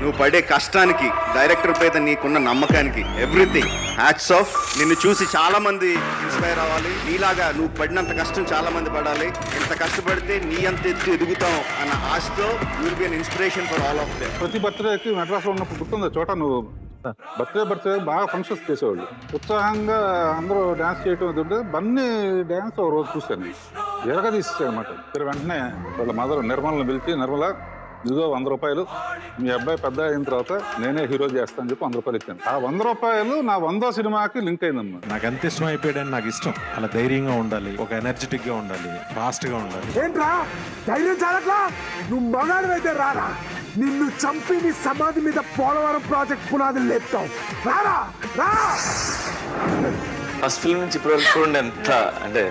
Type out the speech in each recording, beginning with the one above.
నువ్వు పడే కష్టానికి, డైరెక్టర్ పైన నీకున్న నమ్మకానికి, ఎవ్రీథింగ్ హ్యాట్స్ ఆఫ్. నిన్ను చూసి చాలా మంది ఇన్స్పైర్ అవ్వాలి. నీలాగా నువ్వు పడినంత కష్టం చాలా మంది పడాలి. ఎంత కష్టపడితే నీ అంత ఎత్తు ఎదుగుతాం అన్న ఆశతో you will be an inspiration for all of them. ప్రతి బర్త్డేకి మెడ్రాస్లో ఉన్నప్పుడు గుర్తుందా చోట, నువ్వు బర్త్డే బాగా ఫంక్షన్స్ చేసేవాళ్ళు, ఉత్సాహంగా అందరూ డ్యాన్స్ చేయటం ఎదుంటే బన్నీ డ్యాన్స్ ఒక రోజు చూశాను, ఎరగదీసేసాడు అనమాట. వెంటనే వాళ్ళ మదర్ నిర్మలను పిలిచి, నిర్మల ఇదిగో 100 రూపాయలు, మీ అబ్బాయి పెద్ద అయిన తర్వాత నేనే హీరో చేస్తానని చెప్పి 100 రూపాయలు ఇచ్చాను. ఆ 100 రూపాయలు నా 100వ సినిమాకి లింక్ అయిందమ్మా. నాకు ఎంత ఇష్టం అయిపోయాడని నాకు ఇష్టం. అలా ధైర్యంగా ఉండాలి, ఒక ఎనర్జెటిక్ గా ఉండాలి, ఫాస్ట్ గా ఉండాలి. ఏంట్రా ధైర్యం చాలట్లా? నువ్వు మగాడివైతే రారా, నిన్ను చంపి నీ సమాధి మీద పోలవరం ప్రాజెక్ట్ పునాదులు లేపుతావు. రారా రా. ఫస్ట్ ఫిల్మ్ నుంచి ఇప్పటి వరకు చూడండి ఎంత అంటే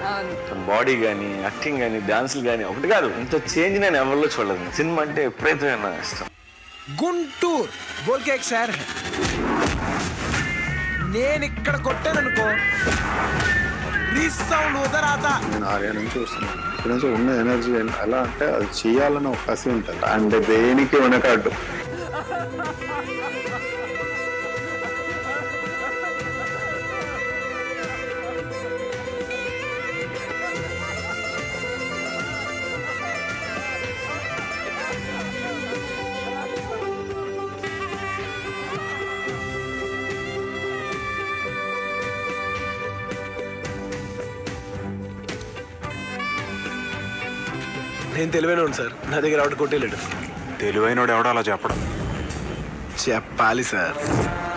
బాడీ కానీ, యాక్టింగ్ కానీ, డాన్సులు కానీ ఒకటి కాదు, ఇంత చేంజ్ నేను ఎవరిలో చూడలేదు. సినిమా అంటే ఎప్పుడైతే ఇష్టం. గుంటూరు బోల్కే ఎక్ షహర్ హై. నేను ఇక్కడ కొట్టాననుకో రీసౌండ్ ఉదరాతా. నేను 6 ఏళ్ళ నుంచి చూస్తున్నాను. ఇక్కడ నుంచి ఉన్న ఎనర్జీ ఎలా అంటే అది చేయాలని ఒక కసి ఉంటుంది, అంటే దేనికి వెనకాడ్డు. నేను తెలివైన సార్, నా దగ్గర ఆవిడ కొట్టేలేడు. తెలివైనోడు ఎవడో అలా చెప్పడం. చెప్పాలి sir.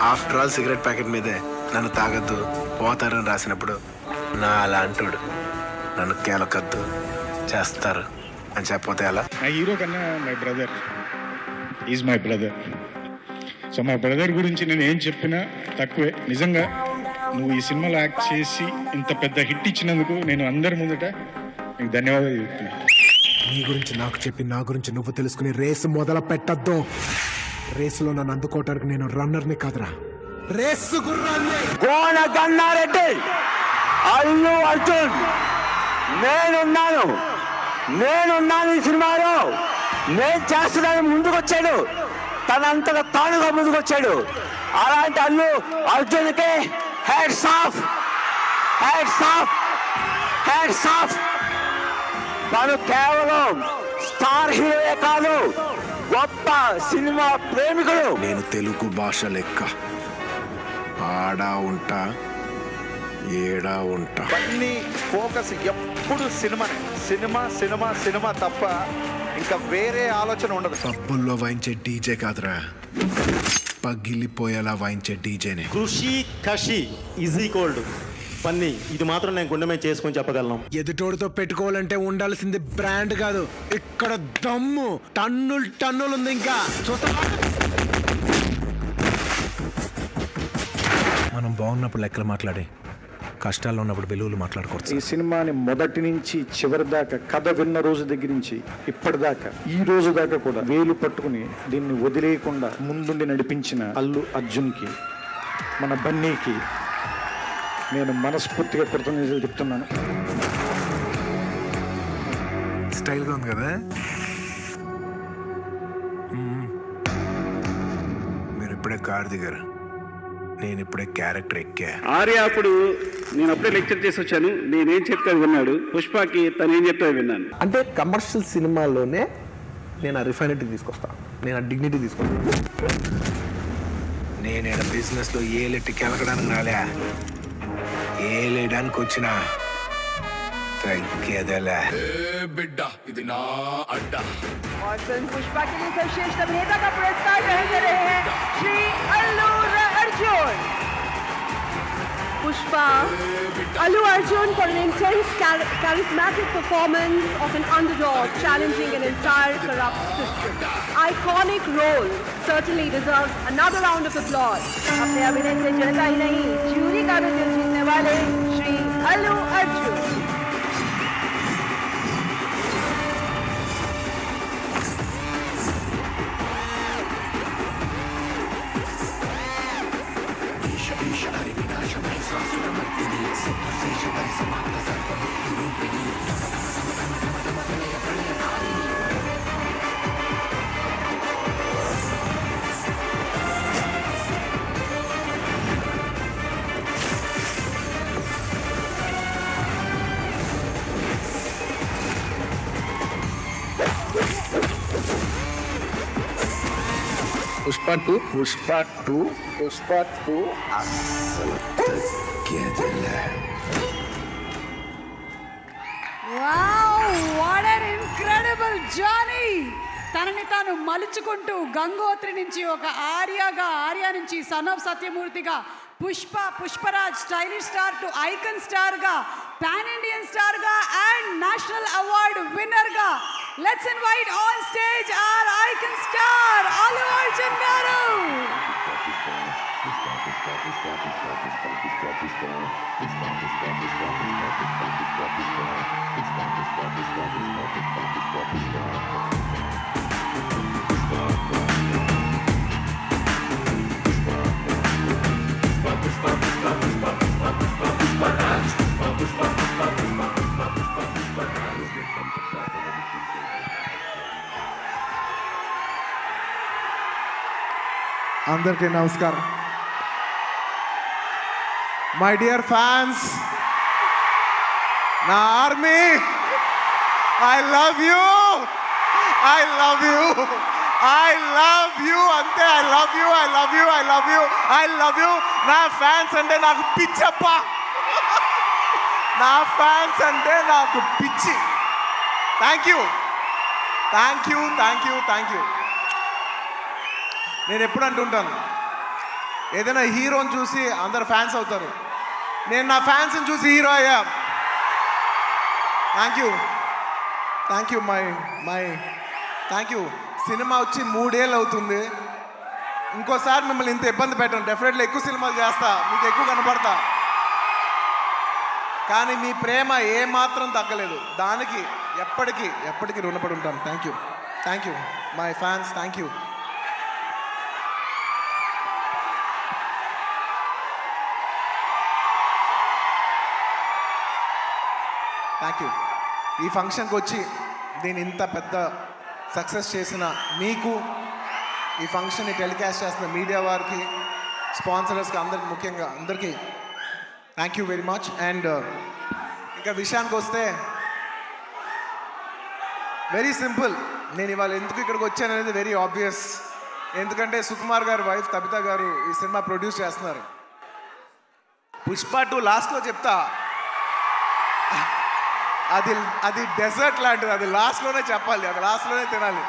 After all cigarette packet మీదే నన్ను తాగద్దు పోతారని రాసినప్పుడు నా అలా అంటాడు, నన్ను కేలకద్దు చేస్తారు అని చెప్పపోతే ఎలా? నా హీరో కన్నా my brother is my brother. So మా బ్రదర్ గురించి నేను ఏం చెప్పినా తక్కువే. నిజంగా నువ్వు ఈ సినిమాలో యాక్ట్ చేసి ఇంత పెద్ద హిట్ ఇచ్చినందుకు నేను అందరి ముందట నీకు ధన్యవాదాలు చెప్తున్నాను. నీ గురించి నాకు చెప్పి నా గురించి నువ్వు తెలుసుకుని రేసు మొదలు పెట్టద్దు. రేసులో నన్ను అందుకోవటానికి నేను రన్నర్ని కాదురా, రేసు గుర్రాన్ని. గన్నారెడ్డి, అల్లు అర్జున్, నేనున్నాను ఈ సినిమాలో, నేను చేస్తున్నాను ముందుకొచ్చాడు, తనంతగా తానుగా ముందుకొచ్చాడు. అలాంటి అల్లు అర్జున్కి hats off, hats off, hats off. తను కేవలం స్టార్ హీరోయే కాదు, గొప్ప సినిమా ప్రేమికుడు. నేను తెలుగు భాష లెక్క ఆడా ఉంటా, ఏడా ఉంటా. అన్ని ఫోకస్ ఎప్పుడు సినిమానే, సినిమా సినిమా సినిమా తప్ప ఇంకా వేరే ఆలోచన ఉండదు. పబ్బుల్లో వాయించే డీజే కాదురా, పగిలిపోయేలా వాయించే డీజేనే. కృషి కషి ఈజ్ ఈక్వల్ టు పన్ని. ఇది మాత్రం నేను గుండె మీద చేసుకొని చెప్పగలను. ఎదుటోడితో పెట్టుకోవాలంటే ఉండాల్సింది బ్రాండ్ కాదు, ఇక్కడ దమ్ము. టన్నులు ఉంది. ఇంకా చూస్తా. మనం బాగున్నప్పుడు లెక్కలు మాట్లాడే, కష్టాల్లో ఉన్నప్పుడు విలువలు మాట్లాడుకోవచ్చు. ఈ సినిమాని మొదటి నుంచి చివరి దాకా, కథ విన్న రోజు దగ్గర నుంచి ఇప్పటిదాకా, ఈ రోజు దాకా కూడా వేలు పట్టుకుని దీన్ని వదిలేయకుండా ముందుండి నడిపించిన అల్లు అర్జున్కి, మన బన్నీకి నేను మనస్ఫూర్తిగా కృతజ్ఞతలు చెప్తున్నాను. స్టైల్గా ఉంది కదా. మీరు ఇప్పుడే కారు దిగారు, నేను ఇప్పుడే క్యారెక్టర్ ఎక్కా. ఆర్య అప్పుడు నేను అప్పుడే లెక్చర్ చేసి వచ్చాను, నేనేం చెప్తే విన్నాడు. పుష్పకి తను ఏం చెప్తే విన్నాను. అంటే కమర్షియల్ సినిమాలోనే నేను ఆ రిఫైనిటీ తీసుకొస్తాను, నేను ఆ డిగ్నిటీ తీసుకొస్తాను. నేనే బిజినెస్లో ఏలెట్టి కెలకడానికి రాలే, ఏలేయడానికి వచ్చిన తగ్గేదలే. బిడ్డ ఇది నా అడ్డ. और फिल्म पुष्पा के लिए सर्वश्रेष्ठ अभिनेता का पुरस्कार ग्रहण कर रहे हैं Shri Allu Arjun. Pushpa, Allu Arjun for an intense, charismatic performance of an underdog challenging an entire corrupt system. Iconic role certainly deserves another round of applause. अपने अभिनय से जनता ही नहीं, जूरी का भी दिल जीतने वाले Shri Allu Arjun. Pushpa two అస్సలు తగ్గేదిలే. What an incredible journey! తనని తాను మలుచుకుంటూ గంగోత్రి నుంచి ఒక ఆర్య నుంచి సన్ ఆఫ్ సత్యమూర్తిగా Pushparaj stylish star to icon star గా పాన్ ఇండియన్ స్టార్ గా అండ్ నేషనల్ అవార్డ్ విన్నర్ గా let's invite on stage our icon star Allu Arjun garu. అందరికీ నమస్కారం. మై డియర్ ఫ్యాన్స్, నా ఆర్మీ, ఐ లవ్ యూ అంతే. I love you. నా fans అంటే నాకు పిచ్చప్ప. నా ఫ్యాన్స్ అంటే నాకు పిచ్చి. Thank you. నేను ఎప్పుడు అంటుంటాను, ఏదైనా హీరోని చూసి అందరు ఫ్యాన్స్ అవుతారు. నేను నా ఫ్యాన్స్ని చూసి హీరో అయ్యా. Thank you. సినిమా వచ్చి 3 ఏళ్ళు అవుతుంది. ఇంకోసారి మిమ్మల్ని ఇంత ఇబ్బంది పెట్టను. డెఫినెట్లీ ఎక్కువ సినిమాలు చేస్తా, మీకు ఎక్కువ కనపడతా. కానీ మీ ప్రేమ ఏమాత్రం తగ్గలేదు. దానికి ఎప్పటికీ రుణపడి ఉంటాను. Thank you my fans. Thank you. ఈ ఫంక్షన్కి వచ్చి దీన్ని ఇంత పెద్ద సక్సెస్ చేసిన మీకు, ఈ ఫంక్షన్ని టెలికాస్ట్ చేస్తున్న మీడియా వారికి, స్పాన్సరర్స్కి, ముఖ్యంగా అందరికీ thank you very much. And ఇంకా విషయానికి వస్తే వెరీ సింపుల్. నేను ఇవాళ ఎందుకు ఇక్కడికి వచ్చాను అనేది వెరీ ఆబ్వియస్. ఎందుకంటే సుకుమార్ గారు వైఫ్ తబిత గారు ఈ సినిమా ప్రొడ్యూస్ చేస్తున్నారు. పుష్ప 2 లాస్ట్లో చెప్తా, అది డెజర్ట్ లాంటిది. అది లాస్ట్లోనే చెప్పాలి, అది లాస్ట్లోనే తినాలి.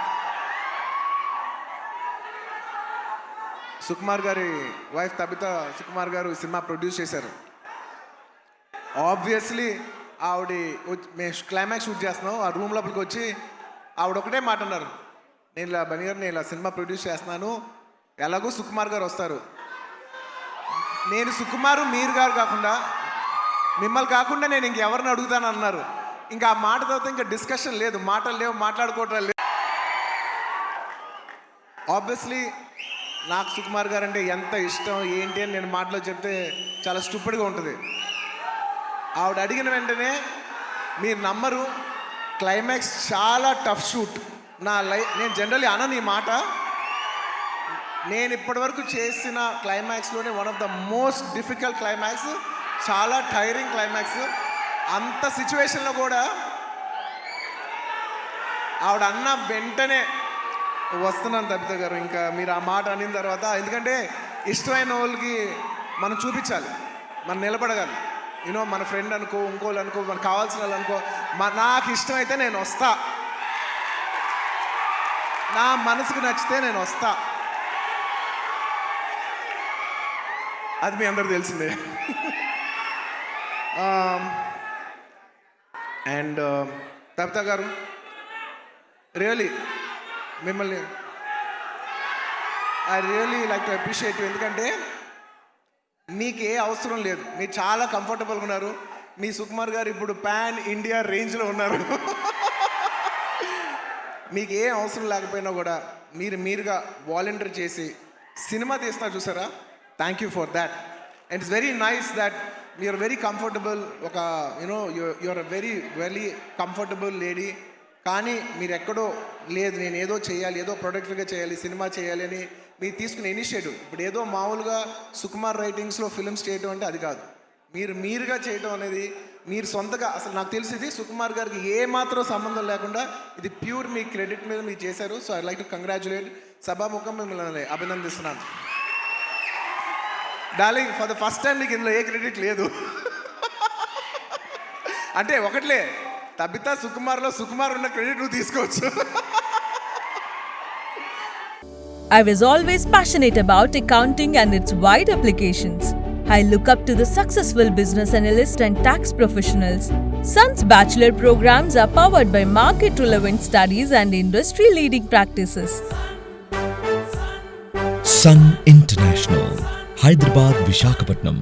సుకుమార్ గారి వైఫ్ తబిత సుకుమార్ గారు ఈ సినిమా ప్రొడ్యూస్ చేశారు. ఆబ్వియస్లీ ఆవిడ మేము క్లైమాక్స్ షూట్ చేస్తున్నాం. ఆ రూమ్ లోపలికి వచ్చి ఆవిడ ఒకటే మాట అన్నారు, నేను ఇలా సినిమా ప్రొడ్యూస్ చేస్తున్నాను, ఎలాగో సుకుమార్ గారు వస్తారు. నేను సుకుమారు మీరు గారు కాకుండా, మిమ్మల్ని కాకుండా నేను ఇంకెవరిని అడుగుతాను అన్నారు. ఇంకా ఆ మాట తర్వాత ఇంకా డిస్కషన్ లేదు, మాటలు లేవు, మాట్లాడుకోవటం లేదు. ఆబ్వియస్లీ నాకు సుకుమార్ గారు అంటే ఎంత ఇష్టం ఏంటి అని నేను మాటలో చెప్తే చాలా స్టూపిడ్గా ఉంటుంది. ఆవిడ అడిగిన వెంటనే మీరు నమ్మరు, క్లైమాక్స్ చాలా టఫ్ షూట్. నేను జనరల్లీ అనను ఈ మాట. నేను ఇప్పటివరకు చేసిన క్లైమాక్స్లోనే one of the most difficult climax, చాలా టైరింగ్ క్లైమాక్స్. అంత సిచ్యువేషన్లో కూడా ఆవిడ అన్న వెంటనే వస్తున్నాను తబిత గారు, ఇంకా మీరు ఆ మాట అనిన తర్వాత, ఎందుకంటే ఇష్టమైన వాళ్ళకి మనం చూపించాలి, మనం నిలబడగాలి. మన ఫ్రెండ్ అనుకో, ఇంకోళ్ళు అనుకో, మనకు కావాల్సిన వాళ్ళు అనుకో, నాకు ఇష్టమైతే నేను వస్తా, నా మనసుకు నచ్చితే నేను వస్తా. అది మీ అందరూ తెలిసిందే. అండ్ తబిత గారు, రియలీ మిమ్మల్ని I really like to appreciate you. ఎందుకంటే మీకు ఏ అవసరం లేదు, మీరు చాలా కంఫర్టబుల్గా ఉన్నారు. మీ సుకుమార్ గారు ఇప్పుడు పాన్ ఇండియా రేంజ్లో ఉన్నారు. మీకు ఏ అవసరం లేకపోయినా కూడా మీరుగా వాలంటీర్ చేసి సినిమా తీస్తున్నారు చూసారా, thank you for that. And it's very nice that you're very comfortable. ఒక you're a very very comfortable lady. కానీ మీరు ఎక్కడో లేదు, నేను ఏదో చేయాలి, ఏదో ప్రొడక్టివ్గా చేయాలి, సినిమా చేయాలి అని మీరు తీసుకునే ఇనిషియేటివ్. ఇప్పుడు ఏదో మామూలుగా సుకుమార్ రైటింగ్స్లో ఫిల్మ్స్ చేయడం అంటే అది కాదు. మీరుగా చేయడం అనేది, మీరు సొంతగా, అసలు నాకు తెలిసి ఇది సుకుమార్ గారికి ఏ మాత్రం సంబంధం లేకుండా ఇది ప్యూర్ మీ క్రెడిట్ మీద మీరు చేశారు. So I like to congratulate. సభాముఖం మిమ్మల్ని అభినందిస్తున్నాను. Darling, for the first time నీకు ఇందులో ఏ క్రెడిట్ లేదు. అంటే ఒకట్లే, తబితా సుకుమార్లో సుకుమార్ ఉన్న క్రెడిట్ నువ్వు తీసుకోవచ్చు. I was always passionate about accounting and its wide applications. I look up to the successful business analysts and tax professionals. Sun's bachelor programs are powered by market-relevant studies and industry-leading practices. Sun International, Hyderabad, Visakhapatnam.